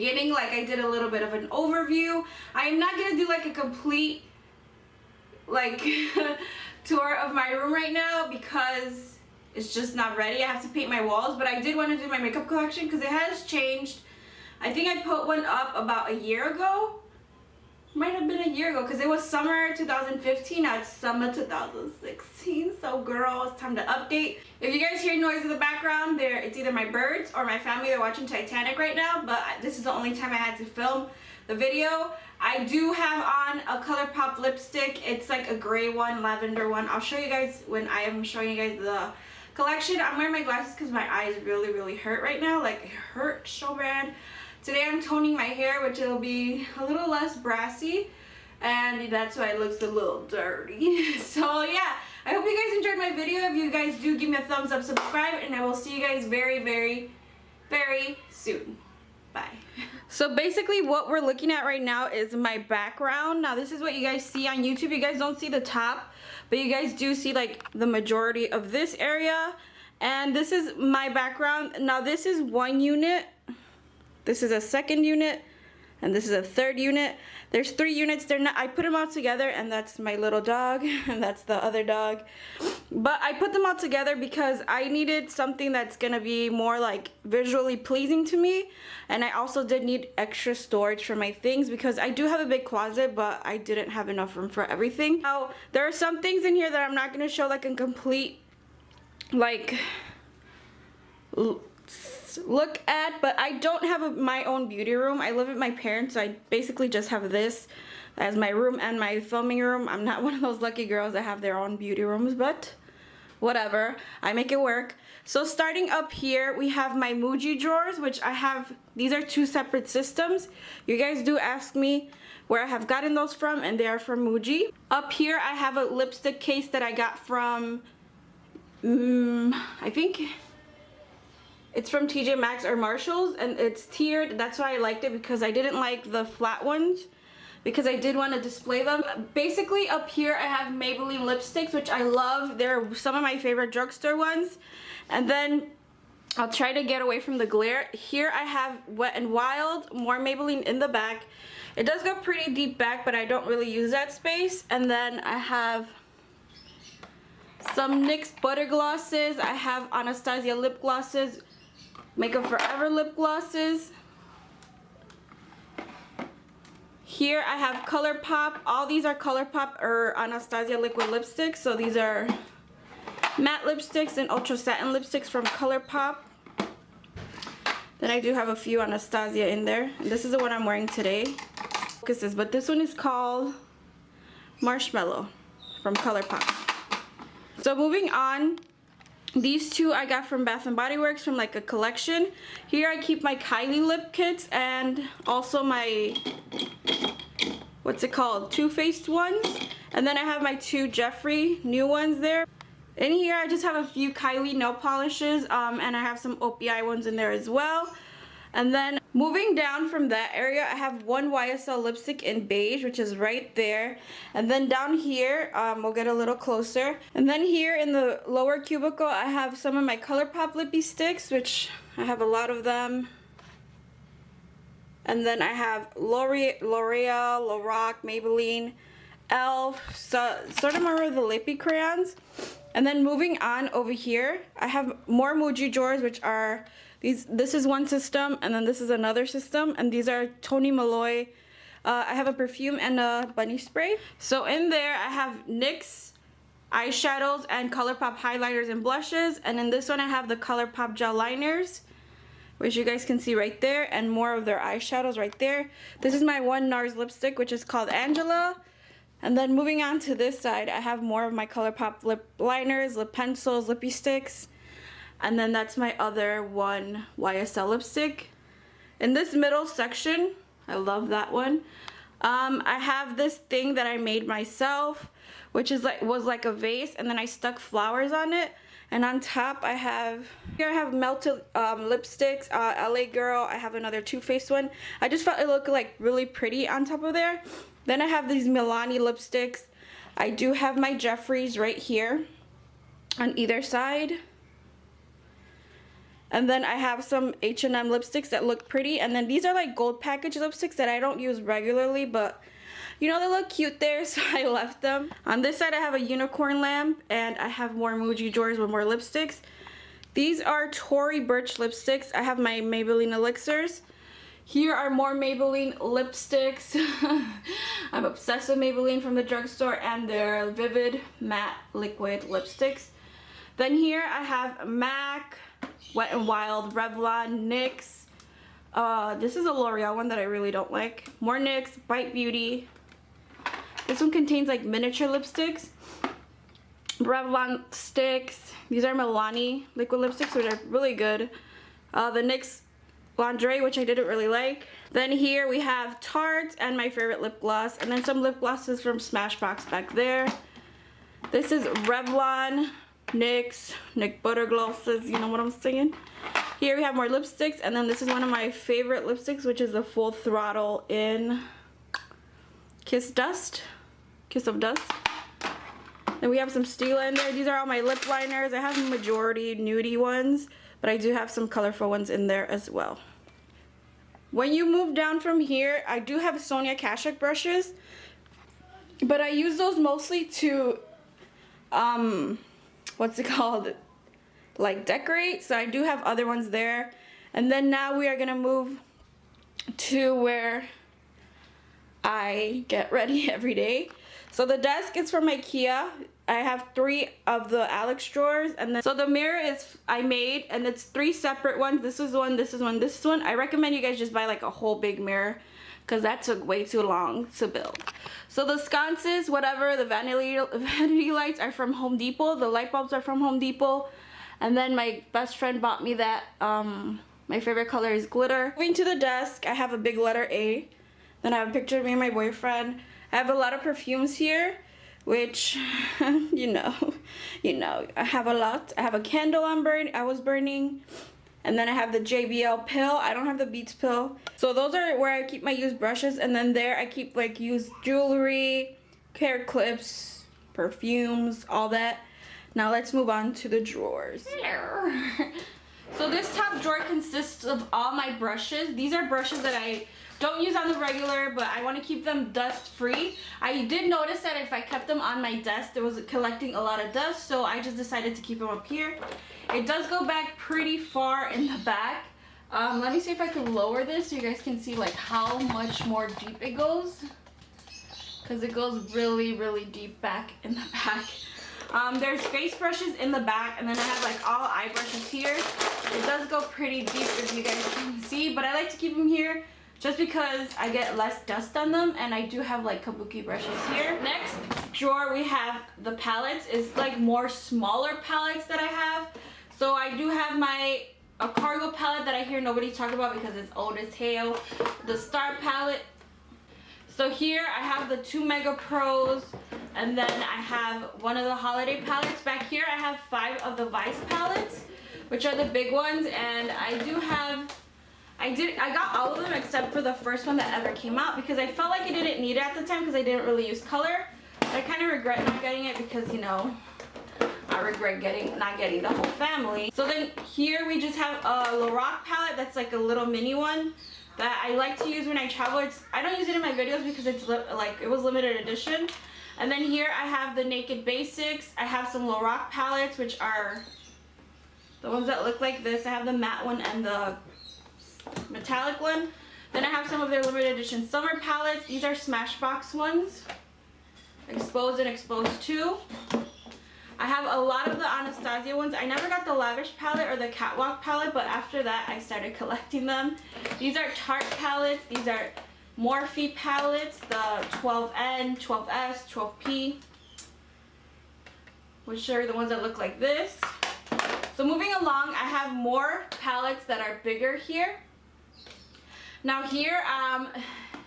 beginning, like I did a little bit of an overview. I am not gonna do like a complete like tour of my room right now because it's just not ready. I have to paint my walls, but I did want to do my makeup collection because it has changed. I think I put one up about a year ago. Might have been a year ago because it was summer 2015. Now it's summer 2016. So girl, it's time to update. If you guys hear noise in the background, it's either my birds or my family. They're watching Titanic right now, but this is the only time I had to film the video. I do have on a ColourPop lipstick. It's like a gray one, lavender one. I'll show you guys when I am showing you guys the collection. I'm wearing my glasses because my eyes really hurt right now. Like, it hurt so bad. Today I'm toning my hair, which it'll be a little less brassy, and that's why it looks a little dirty. So yeah, I hope you guys enjoyed my video. If you guys do, give me a thumbs up, subscribe, and I will see you guys very soon. Bye. So basically what we're looking at right now is my background. Now this is what you guys see on YouTube. You guys don't see the top, but you guys do see like the majority of this area, and this is my background. Now this is one unit. This is a second unit, and this is a third unit. There's 3 units. They're not, I put them all together, and that's my little dog, and that's the other dog. But I put them all together because I needed something that's gonna be more like visually pleasing to me, and I also did need extra storage for my things because I do have a big closet, but I didn't have enough room for everything. Now, there are some things in here that I'm not gonna show like a complete like look at, but I don't have my own beauty room. I live with my parents, so I basically just have this as my room and my filming room. I'm not one of those lucky girls that have their own beauty rooms, but whatever, I make it work. So starting up here, we have my Muji drawers, which I have. These are 2 separate systems. You guys do ask me where I have gotten those from, and they are from Muji. Up here I have a lipstick case that I got from I think it's from TJ Maxx or Marshalls, and it's tiered. That's why I liked it, because I didn't like the flat ones because I did want to display them. Basically up here I have Maybelline lipsticks, which I love. They're some of my favorite drugstore ones. And then I'll try to get away from the glare. Here I have Wet n Wild, more Maybelline in the back. It does go pretty deep back, but I don't really use that space. And then I have some NYX butter glosses. I have Anastasia lip glosses, Makeup Forever lip glosses. Here I have ColourPop. All these are ColourPop or Anastasia liquid lipsticks. So these are matte lipsticks and ultra satin lipsticks from ColourPop. Then I do have a few Anastasia in there. And this is the one I'm wearing today. But this one is called Marshmallow from ColourPop. So moving on, these 2 I got from Bath & Body Works from like a collection. Here I keep my Kylie lip kits and also my, what's it called, Too Faced ones. And then I have my 2 Jeffree new ones there. In here I just have a few Kylie nail polishes, and I have some OPI ones in there as well. And then moving down from that area, I have one YSL lipstick in beige, which is right there. And then down here, we'll get a little closer. And then here in the lower cubicle, I have some of my ColourPop lippy sticks, which I have a lot of them. And then I have L'Oreal, Lorac, Maybelline, Elf, so sort of more of the lippy crayons. And then moving on over here, I have more Muji drawers, which are this is one system, and then this is another system, and these are Tony Malloy. I have a perfume and a bunny spray. So in there I have NYX eyeshadows and ColourPop highlighters and blushes, and in this one I have the ColourPop gel liners, which you guys can see right there, and more of their eyeshadows right there. This is my one NARS lipstick, which is called Angela. And then moving on to this side, I have more of my ColourPop lip liners, lip pencils, lippy sticks. And then that's my other one YSL lipstick. In this middle section, I love that one. I have this thing that I made myself, which is was like a vase, and then I stuck flowers on it. And on top I have melted lipsticks, LA Girl. I have another Too Faced one. I just felt it looked like really pretty on top of there. Then I have these Milani lipsticks. I do have my Jeffrees right here on either side. And then I have some H&M lipsticks that look pretty. And then these are like gold package lipsticks that I don't use regularly, but you know, they look cute there, so I left them. On this side I have a unicorn lamp, and I have more Muji drawers with more lipsticks. These are Tory Burch lipsticks. I have my Maybelline Elixirs. Here are more Maybelline lipsticks. I'm obsessed with Maybelline from the drugstore, and their Vivid Matte Liquid lipsticks. Then here I have MAC, Wet n Wild, Revlon, NYX. This is a L'Oreal one that I really don't like. More NYX, Bite Beauty. This one contains like miniature lipsticks. Revlon sticks. These are Milani liquid lipsticks, which are really good. The NYX Lingerie, which I didn't really like. Then here we have Tarte and my favorite lip gloss, and then some lip glosses from Smashbox back there. This is Revlon, NYX Butter Glosses, you know what I'm saying? Here we have more lipsticks, and then this is one of my favorite lipsticks, which is the Full Throttle in Kiss of Dust. Then we have some Stila in there. These are all my lip liners. I have a majority nudie ones, but I do have some colorful ones in there as well. When you move down from here, I do have Sonia Kashuk brushes, but I use those mostly to, what's it called? Like decorate. So I do have other ones there. And then now we are gonna move to where I get ready every day. So the desk is from IKEA. I have 3 of the Alex drawers, and then so the mirror is I made, and it's 3 separate ones. This is one, this is one, this is one. I recommend you guys just buy like a whole big mirror, because that took way too long to build. So the sconces, whatever, the vanity lights are from Home Depot. The light bulbs are from Home Depot. And then my best friend bought me that. My favorite color is glitter. Moving to the desk, I have a big letter A. Then I have a picture of me and my boyfriend. I have a lot of perfumes here, which, you know, I have a lot. I have a candle I was burning. And then I have the JBL pill. I don't have the Beats pill. So those are where I keep my used brushes. And then there I keep like used jewelry, hair clips, perfumes, all that. Now let's move on to the drawers. So this top drawer consists of all my brushes. These are brushes that I don't use on the regular, but I want to keep them dust free. I did notice that if I kept them on my desk, there was collecting a lot of dust, so I just decided to keep them up here. It does go back pretty far in the back. Let me see if I can lower this so you guys can see like how much more deep it goes, because it goes really, really deep back in the back. There's face brushes in the back, and then I have like all eye brushes here. It does go pretty deep, as you guys can see, but I like to keep them here just because I get less dust on them, and I do have like kabuki brushes here. Next drawer we have the palettes. It's like more smaller palettes that I have. So I do have a cargo palette that I hear nobody talk about because it's old as hell. The Star palette. So here I have the 2 Mega Pros, and then I have one of the holiday palettes. Back here I have 5 of the Vice palettes, which are the big ones, and I got all of them except for the first one that ever came out, because I felt like I didn't need it at the time because I didn't really use color. I kind of regret not getting it because, you know, I regret not getting the whole family. So then here we just have a Lorac palette that's like a little mini one that I like to use when I travel. I don't use it in my videos because it's like it was limited edition. And then here I have the Naked Basics. I have some Lorac palettes, which are the ones that look like this. I have the matte one and the metallic one. Then I have some of their limited edition summer palettes. These are Smashbox ones, Exposed and Exposed 2. I have a lot of the Anastasia ones. I never got the Lavish palette or the Catwalk palette, but after that I started collecting them. These are Tarte palettes. These are Morphe palettes, the 12N, 12S, 12P, which are the ones that look like this. So moving along, I have more palettes that are bigger here. Now here,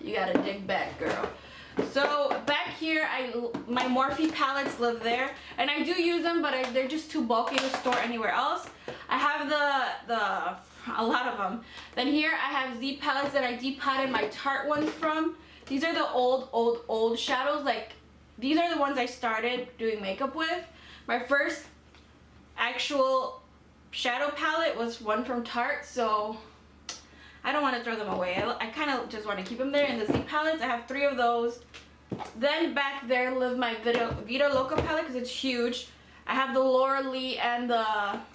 you gotta dig back, girl. So back here, my Morphe palettes live there, and I do use them, but they're just too bulky to store anywhere else. I have a lot of them. Then here I have Z palettes that I depotted my Tarte ones from. These are the old shadows. Like, these are the ones I started doing makeup with. My first actual shadow palette was one from Tarte, so I don't want to throw them away. I kind of just want to keep them there. And the Z palettes, I have 3 of those. Then back there live my Vita Loca palette because it's huge. I have the Laura Lee and the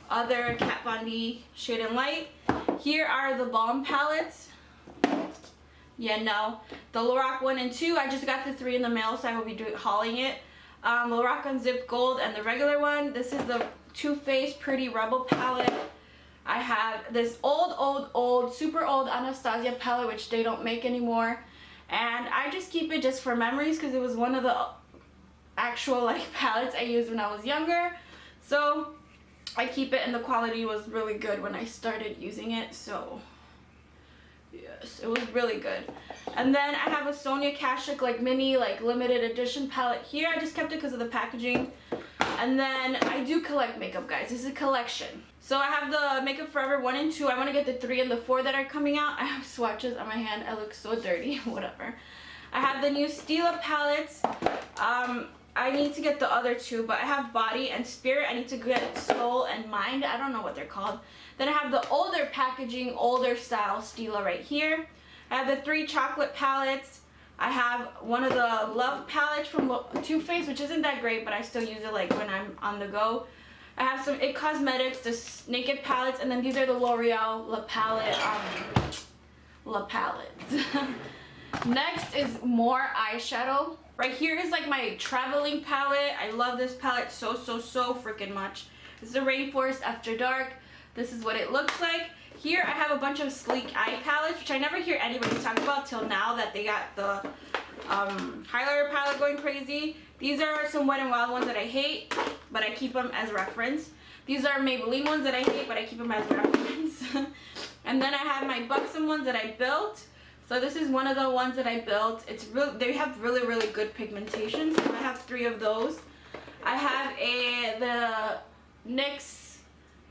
other Kat Von D Shade and Light. Here are the Balm palettes. Yeah, no. The Lorac 1 and 2, I just got the 3 in the mail, so I will be hauling it. Lorac Unzipped Gold and the regular one. This is the Too Faced Pretty Rebel palette. I have this old, super old Anastasia palette, which they don't make anymore. And I just keep it just for memories because it was one of the actual like palettes I used when I was younger. So I keep it, and the quality was really good when I started using it. So yes, it was really good. And then I have a Sonia Kashuk like mini like limited edition palette here. I just kept it because of the packaging. And then I do collect makeup, guys. This is a collection. So I have the Makeup Forever 1 and 2. I want to get the 3 and the 4 that are coming out. I have swatches on my hand. I look so dirty. Whatever. I have the new Stila palettes. I need to get the other 2, but I have Body and Spirit. I need to get Soul and Mind. I don't know what they're called. Then I have the older packaging, older style Stila right here. I have the 3 chocolate palettes. I have one of the Love palettes from Too Faced, which isn't that great, but I still use it like when I'm on the go. I have some IT Cosmetics, the Naked palettes, and then these are the L'Oreal La Palette, Next is more eyeshadow. Right here is like my traveling palette. I love this palette so freaking much. This is the Rainforest After Dark. This is what it looks like. Here I have a bunch of sleek eye palettes, which I never hear anybody talk about till now that they got the highlighter palette going crazy. These are some Wet n Wild ones that I hate, but I keep them as reference. These are Maybelline ones that I hate, but I keep them as reference. And then I have my Buxom ones that I built. So this is one of the ones that I built. It's real. They have really good pigmentation. So I have 3 of those. I have the NYX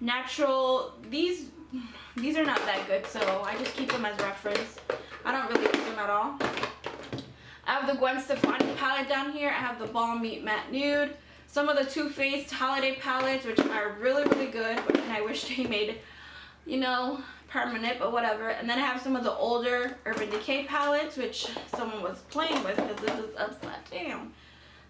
Natural. These are not that good, so I just keep them as reference. I don't really use them at all. I have the Gwen Stefani palette down here. I have the Balm Meet Matte Nude. Some of the Too Faced holiday palettes, which are really good, and I wish they made, you know, permanent, but whatever. And then I have some of the older Urban Decay palettes, which someone was playing with because this is upside down.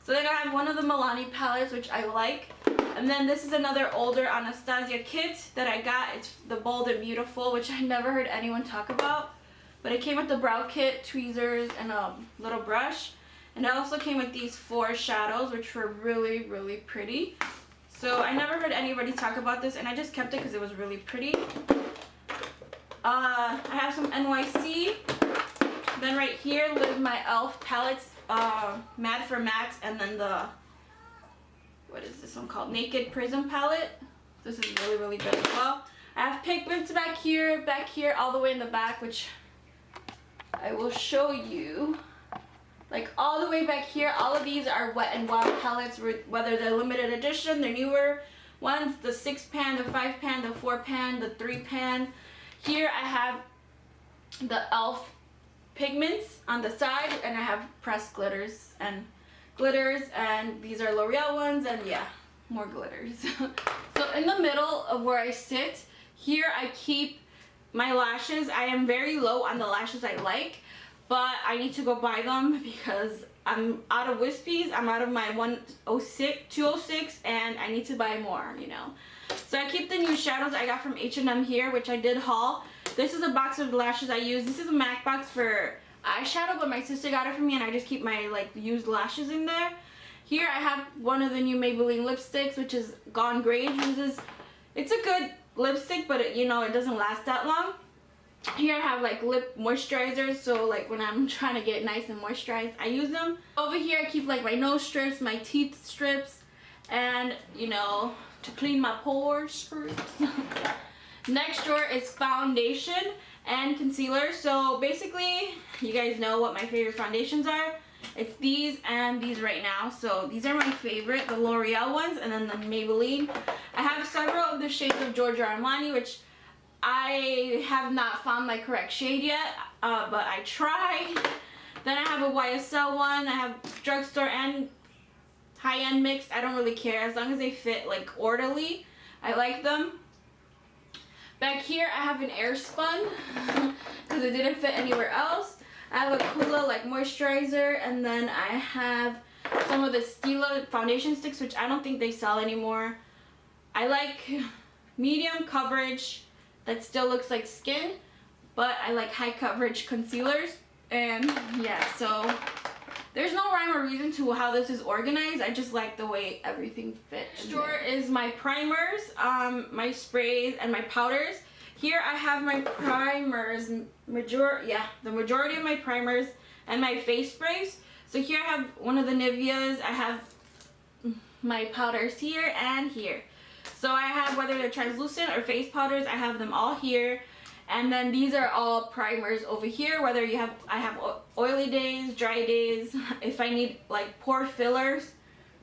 So then I have one of the Milani palettes, which I like. And then this is another older Anastasia kit that I got. It's the Bold and Beautiful, which I never heard anyone talk about. But it came with the brow kit, tweezers, and a little brush. And it also came with these 4 shadows, which were really pretty. So I never heard anybody talk about this, and I just kept it because it was really pretty. I have some NYC. Then right here live my e.l.f. palettes, Mad for Mattes, and then the, what is this one called? Naked Prism palette. This is really good as well. I have pigments back here, all the way in the back, which I will show you. Like all the way back here, all of these are Wet n Wild palettes, whether they're limited edition, the newer ones, the 6-pan, the 5-pan, the 4-pan, the 3-pan. Here I have the e.l.f. pigments on the side, and I have pressed glitters, and these are L'Oreal ones, and yeah, more glitters. So in the middle of where I sit, here I keep my lashes. I am very low on the lashes I like, but I need to go buy them because I'm out of Wispies. I'm out of my 206, and I need to buy more, you know. So I keep the new shadows I got from H&M here, which I did haul. This is a box of lashes I use. This is a MAC box for eyeshadow, but my sister got it for me, and I just keep my like used lashes in there. Here I have one of the new Maybelline lipsticks, which is Gone Grade. It's a good lipstick, but it, you know, it doesn't last that long. Here I have like lip moisturizers, so like when I'm trying to get nice and moisturized, I use them. Over here I keep like my nose strips, my teeth strips, and you know, to clean my pores strips. Next drawer is foundation and concealer. So basically, you guys know what my favorite foundations are. It's these and these right now. So these are my favorite, the L'Oreal ones, and then the Maybelline. I have several of the shades of Giorgio Armani, which I have not found my correct shade yet, but I try. Then I have a YSL one. I have drugstore and high-end mixed. I don't really care as long as they fit like orderly. I like them. Back here I have an air spun because it didn't fit anywhere else. I have a Kula like moisturizer, and then I have some of the Stila foundation sticks, which I don't think they sell anymore. I like medium coverage that still looks like skin, but I like high coverage concealers. And yeah, so there's no rhyme or reason to how this is organized. I just like the way everything fits. This drawer is my primers, my sprays, and my powders. Here I have my primers, the majority of my primers and my face sprays. So here I have one of the Niveas. I have my powders here and here. So I have, whether they're translucent or face powders, I have them all here. And then these are all primers over here, whether you have, I have oily days, dry days. If I need like pore fillers,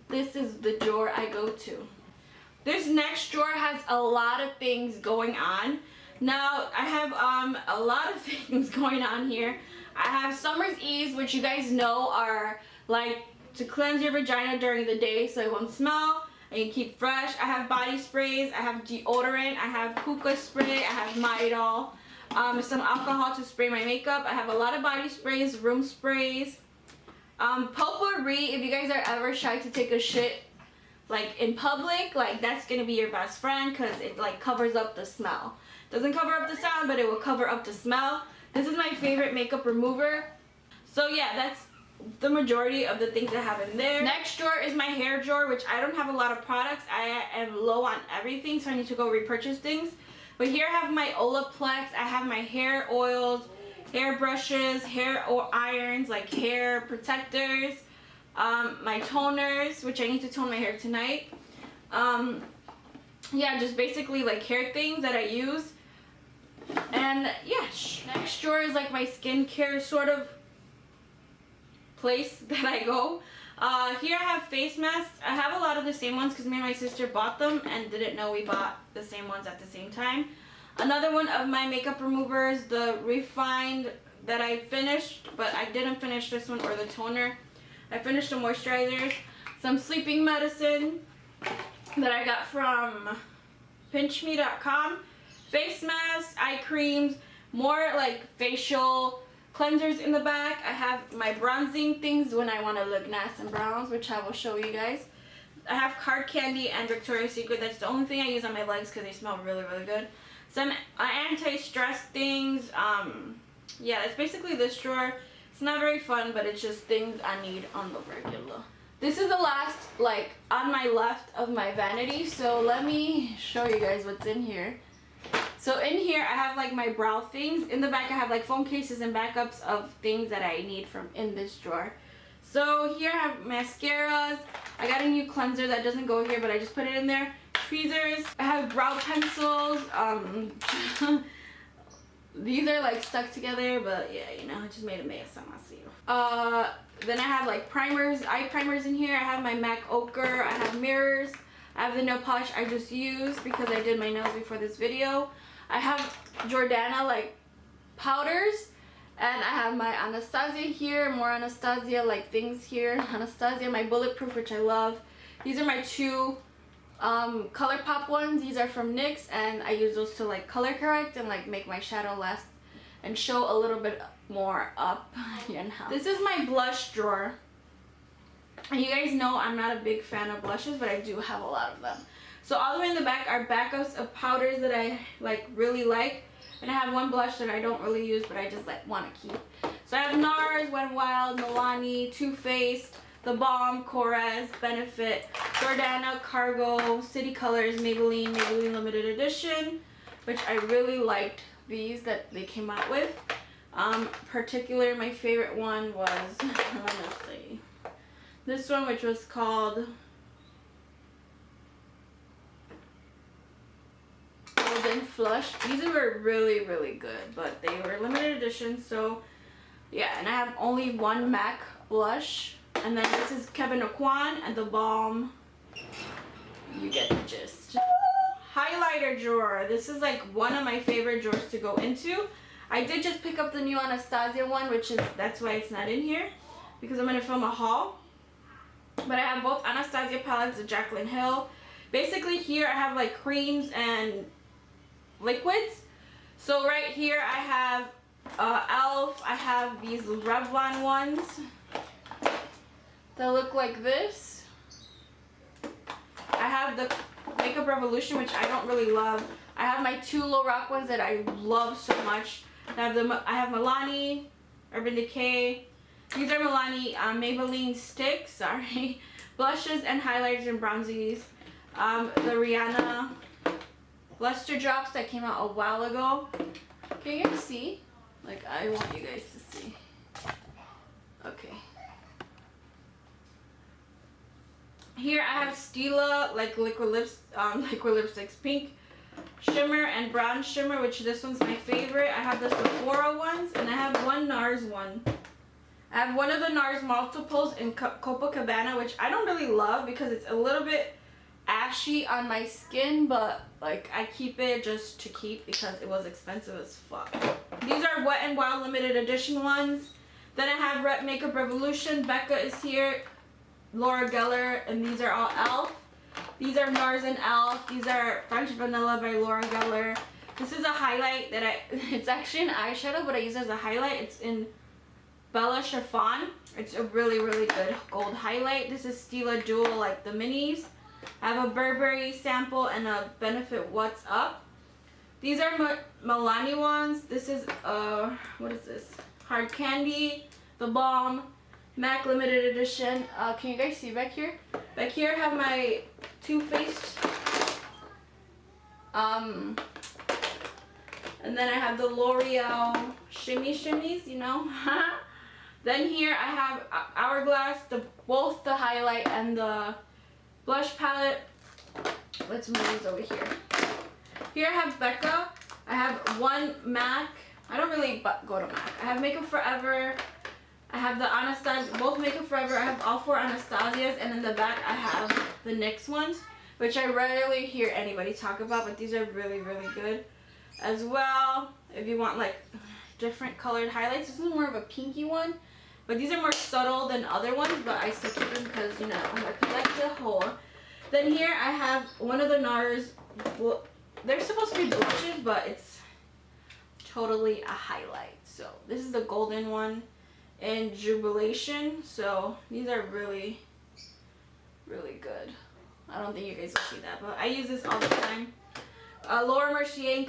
this is the drawer I go to. This next drawer has a lot of things going on. Now I have a lot of things going on here. I have Summer's Ease, which you guys know are like to cleanse your vagina during the day so it won't smell and you keep fresh. I have body sprays, I have deodorant, I have hookah spray, I have Midol, some alcohol to spray my makeup. I have a lot of body sprays, room sprays, potpourri. If you guys are ever shy to take a shit like in public, like that's gonna be your best friend because it like covers up the smell. Doesn't cover up the sound, but it will cover up the smell. This is my favorite makeup remover. So yeah, that's the majority of the things I have in there. Next drawer is my hair drawer, which I don't have a lot of products. I am low on everything, so I need to go repurchase things. But here I have my Olaplex. I have my hair oils, hair brushes, hair irons, like hair protectors, my toners, which I need to tone my hair tonight. Yeah, just basically like hair things that I use. And yeah, next drawer is like my skincare sort of place that I go. Here I have face masks. I have a lot of the same ones because me and my sister bought them and didn't know we bought the same ones at the same time. Another one of my makeup removers, the Refined, that I finished, but I didn't finish this one or the toner. I finished the moisturizers. Some sleeping medicine that I got from pinchme.com. Face masks, eye creams, more like facial cleansers in the back. I have my bronzing things when I want to look nice and bronze, which I will show you guys. I have Card Candy and Victoria's Secret. That's the only thing I use on my legs because they smell really, really good. Some anti-stress things. Yeah, it's basically this drawer. It's not very fun, but it's just things I need on the regular. This is the last, like, on my left of my vanity, so let me show you guys what's in here. So in here, I have, like, my brow things. In the back, I have, like, phone cases and backups of things that I need from in this drawer. So here I have mascaras. I got a new cleanser that doesn't go here, but I just put it in there. Tweezers. I have brow pencils. These are, like, stuck together, but, yeah, you know, I just made a mess on myself. Then I have like primers, eye primers in here. I have my MAC Ochre. I have mirrors. I have the nail polish I just used because I did my nails before this video. I have Jordana like powders. And I have my Anastasia here, more Anastasia like things here. Anastasia, my Bulletproof, which I love. These are my two ColourPop ones. These are from NYX, and I use those to like color correct and like make my shadow last and show a little bit more up, you know. This is my blush drawer. And you guys know I'm not a big fan of blushes, but I do have a lot of them. So all the way in the back are backups of powders that I like really like. And I have one blush that I don't really use, but I just like want to keep. So I have NARS, Wet n Wild, Milani, Too Faced, The Balm, Korres, Benefit, Jordana, Cargo, City Colors, Maybelline, Maybelline Limited Edition, which I really liked these that they came out with. Particular, my favorite one was, let me see, this one, which was called Golden Flush. These were really, really good, but they were limited edition, so yeah. And I have only one MAC blush, and then this is Kevyn Aucoin and The Balm. You get the gist. Highlighter drawer. This is like one of my favorite drawers to go into. I did just pick up the new Anastasia one, which is, that's why it's not in here, because I'm going to film a haul. But I have both Anastasia palettes, the Jaclyn Hill. Basically here I have like creams and liquids. So right here I have e.l.f. I have these Revlon ones that look like this. I have the Makeup Revolution, which I don't really love. I have my two Lorac ones that I love so much. I have Milani, Urban Decay. These are Milani Maybelline sticks, sorry. Blushes and highlighters and bronzies. The Rihanna Luster Drops that came out a while ago. Can you guys see? Like, I want you guys to see. Okay. Here I have Stila, like liquid lipsticks, pink shimmer and brown shimmer, which this one's my favorite. I have the Sephora ones, and I have one NARS one. I have one of the NARS multiples in Copacabana, which I don't really love because it's a little bit ashy on my skin, but like I keep it just to keep because it was expensive as fuck. These are Wet n Wild limited edition ones. Then I have Makeup Revolution. Becca is here. Laura Geller, and these are all e.l.f. These are NARS and e.l.f. These are French Vanilla by Laura Geller. This is a highlight that it's actually an eyeshadow, but I use it as a highlight. It's in Bella Chiffon. It's a really, really good gold highlight. This is Stila Dual, like the minis. I have a Burberry sample and a Benefit What's Up. These are Milani ones. This is, what is this? Hard Candy, The Balm, MAC limited edition. Can you guys see back here? Back here I have my Too Faced. And then I have the L'Oreal Shimmy Shimmies, you know. Then here I have Hourglass, both the highlight and the blush palette. Let's move these over here. Here I have Becca. I have one MAC. I don't really go to MAC. I have Makeup Forever. I have the Anastasia, both Makeup Forever. I have all four Anastasias, and in the back I have the NYX ones, which I rarely hear anybody talk about, but these are really, really good as well. If you want like different colored highlights, this is more of a pinky one, but these are more subtle than other ones, but I still keep them because, you know, I'm a collector whore. Then here I have one of the NARS, they're supposed to be blushes, but it's totally a highlight. So this is the golden one in Jubilation. So these are really, really good. I don't think you guys will see that, but I use this all the time. Laura Mercier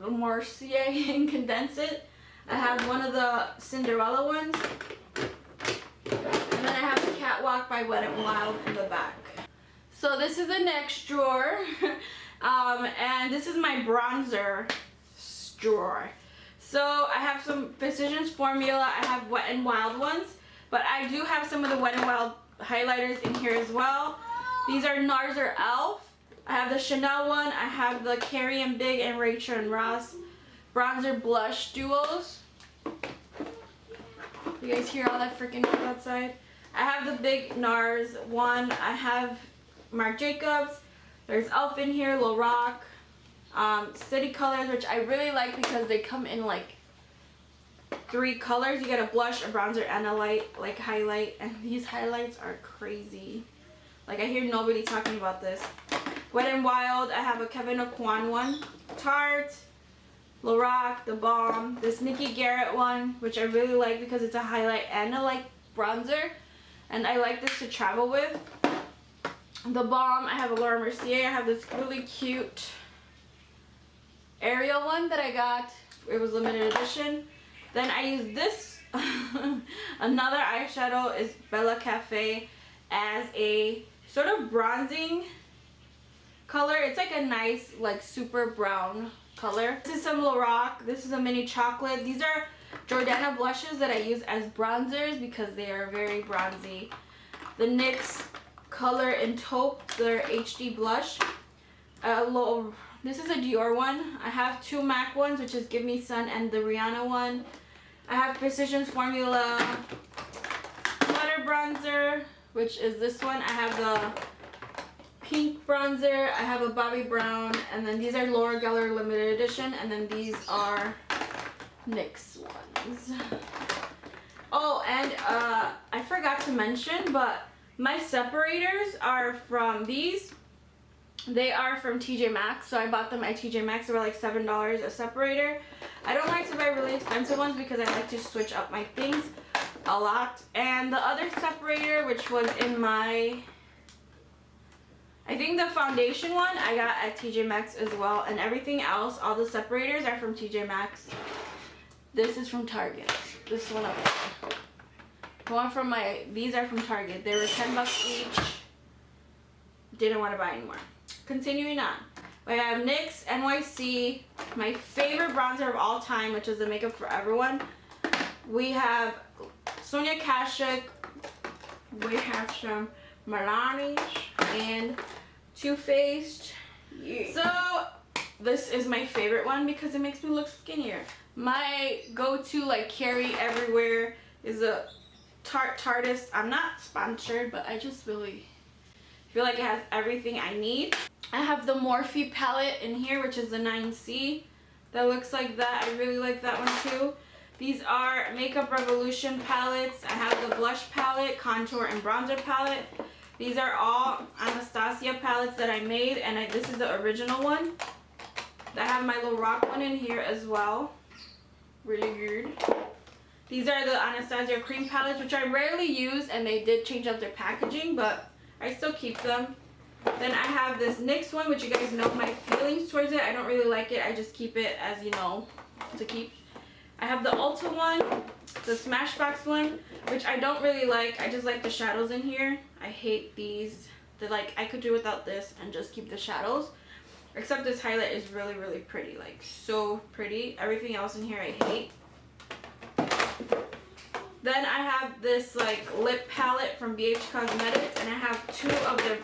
Incandescent. I have one of the Cinderella ones. And then I have the Catwalk by Wet n Wild in the back. So this is the next drawer. And this is my bronzer drawer. So I have some Precision's Formula. I have Wet n Wild ones, but I do have some of the Wet n Wild highlighters in here as well. These are NARS or e.l.f. I have the Chanel one. I have the Carrie and Big and Rachel and Ross bronzer blush duos. You guys hear all that freaking noise outside? I have the big NARS one. I have Marc Jacobs. There's e.l.f. in here, Lorac. City Colors, which I really like because they come in like 3 colors. You get a blush, a bronzer, and a light, like highlight. And these highlights are crazy. Like, I hear nobody talking about this. Wet n Wild, I have a Kevyn Aucoin one. Tarte, Lorac, The Balm. This Nikki Garrett one, which I really like because it's a highlight and a like bronzer. And I like this to travel with. The Balm, I have a Laura Mercier. I have this really cute Ariel one that I got. It was limited edition. Then I use this. Another eyeshadow is Bella Cafe as a sort of bronzing color. It's like a nice, like super brown color. This is some Lorac. This is a mini chocolate. These are Jordana blushes that I use as bronzers because they are very bronzy. The NYX Color in Taupe, their HD blush. This is a Dior one. I have 2 MAC ones, which is Give Me Sun and the Rihanna one. I have Precision's Formula Butter Bronzer, which is this one. I have the pink bronzer. I have a Bobbi Brown, and then these are Laura Geller limited edition, and then these are NYX ones. Oh, and I forgot to mention, but my separators are from these. They are from TJ Maxx, so I bought them at TJ Maxx. They were like $7 a separator. I don't like to buy really expensive ones because I like to switch up my things a lot. And the other separator, which was in my, I think the foundation one, I got at TJ Maxx as well. And everything else, all the separators are from TJ Maxx. This is from Target. This one up there. The one from these are from Target. They were $10 each. Didn't want to buy anymore. Continuing on. We have NYX NYC, my favorite bronzer of all time, which is the Makeup Forever one. We have Sonia Kashuk. We have some Milani and Too Faced. Yeah. So this is my favorite one because it makes me look skinnier. My go-to like carry everywhere is a Tarteist. I'm not sponsored, but I just really feel like it has everything I need. I have the Morphe palette in here, which is the 9C. That looks like that. I really like that one too. These are Makeup Revolution palettes. I have the blush palette, contour, and bronzer palette. These are all Anastasia palettes that I made, and this is the original one. I have my little rock one in here as well. Really good. These are the Anastasia cream palettes, which I rarely use, and they did change up their packaging, but I still keep them. Then I have this NYX one, which you guys know my feelings towards it. I don't really like it. I just keep it as, you know, to keep. I have the Ulta one, the Smashbox one, which I don't really like. I just like the shadows in here. I hate these. They're like, I could do without this and just keep the shadows. Except this highlight is really, really pretty. Like, so pretty. Everything else in here I hate. Then I have this like lip palette from BH Cosmetics, and I have two of the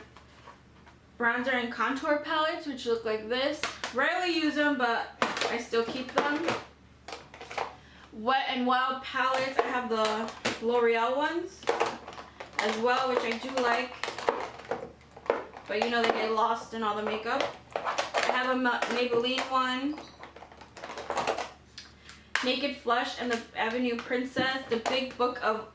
bronzer and contour palettes, which look like this. Rarely use them, but I still keep them. Wet n Wild palettes, I have the L'Oreal ones as well, which I do like, but you know they get lost in all the makeup. I have a Maybelline one, Naked Flush, and the Avenue Princess, the Big Book of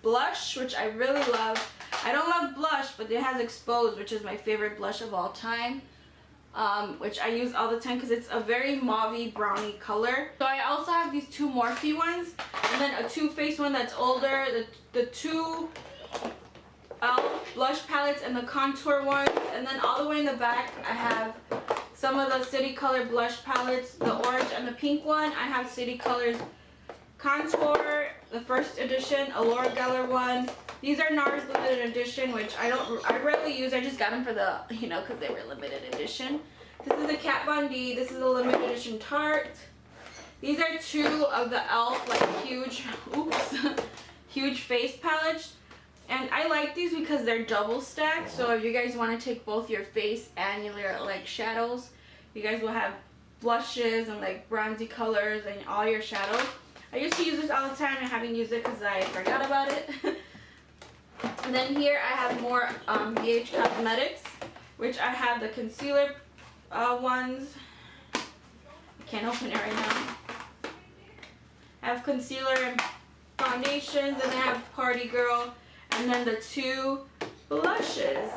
Blush, which I really love. I don't love blush, but it has Exposed, which is my favorite blush of all time, which I use all the time because it's a very mauvey brownie color. So I also have these two Morphe ones, and then a Too Faced one that's older, the two blush palettes and the contour ones, and then all the way in the back I have some of the City Color blush palettes, the orange and the pink one. I have City Colors contour, the first edition, a Laura Geller one. These are NARS limited edition, which I rarely use. I just got them for the, you know, because they were limited edition. This is a Kat Von D. This is a limited edition Tarte. These are two of the e.l.f. like huge, huge face palettes. And I like these because they're double stacked. So if you guys want to take both your face and your like shadows, you guys will have blushes and like bronzy colors and all your shadows. I used to use this all the time. I haven't used it because I forgot about it. And then here I have more BH Cosmetics, which I have the concealer ones. I can't open it right now. I have concealer and foundations, and I have Party Girl, and then the two blushes.